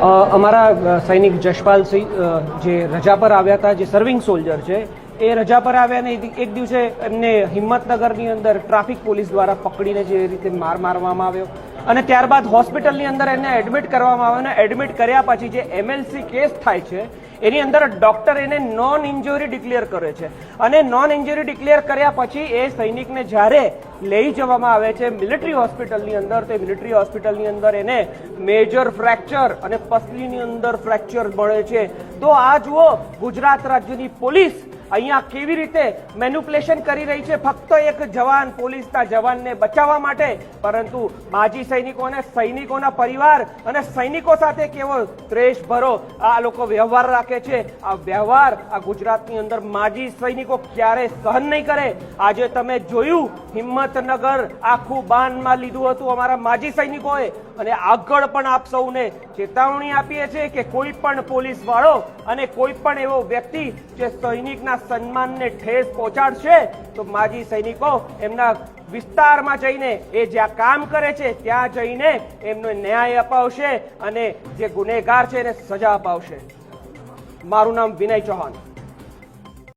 અમારા સૈનિક જશપાલસિંહ જે રજા પર આવ્યા હતા, જે સર્વિંગ સોલ્જર છે, એ રજા પર આવ્યા ને એક દિવસે એમને હિંમતનગરની અંદર ટ્રાફિક પોલીસ દ્વારા પકડીને જે રીતે માર મારવામાં આવ્યો અને ત્યારબાદ હોસ્પિટલની અંદર એને એડમિટ કરવામાં આવ્યો અને એડમિટ કર્યા પછી જે એમએલસી કેસ થાય છે એની અંદર ડોક્ટર એને નોન ઇન્જરી ડિક્લેર કરે છે અને નોન ઇન્જરી ડિક્લેર કર્યા પછી એ સૈનિકને જ્યારે લઈ જવામાં આવે છે મિલિટરી હોસ્પિટલની અંદર, તે મિલિટરી હોસ્પિટલની અંદર એને મેજર ફ્રેક્ચર અને પસલીની અંદર ફ્રેક્ચર મળે છે। તો આ જુઓ ગુજરાત રાજ્યની પોલીસ અહીંયા કેવી રીતે મેન્યુપ્યુલેશન કરી રહી છે, ફક્ત એક જવાન, પોલીસના જવાનને બચાવવા માટે, પરંતુ માજી સૈનિકોને, સૈનિકોના પરિવાર અને સૈનિકો સાથે કેવો દ્વેષભરો આ લોકો વ્યવહાર રાખે છે। આ વ્યવહાર આ ગુજરાતની અંદર માજી સૈનિકો ક્યારે સહન નહીં કરે। આજે તમે જોયું હિંમતનગર આખું બાનમાં લીધું હતું અમારા માજી સૈનિકોએ અને આગળ પણ આપ સૌને ચેતવણી આપીએ છીએ કે કોઈ પણ પોલીસ વાળો અને કોઈ પણ એવો વ્યક્તિ જે સૈનિકના સન્માનને ઠેસ પહોંચાડશે તો માજી સૈનિકો એમના વિસ્તારમાં જઈને એ જ્યાં કામ કરે છે ત્યાં જઈને એમનો ન્યાય અપાવશે અને જે ગુનેગાર છે એને સજા અપાવશે। મારું નામ વિનય ચૌહાણ।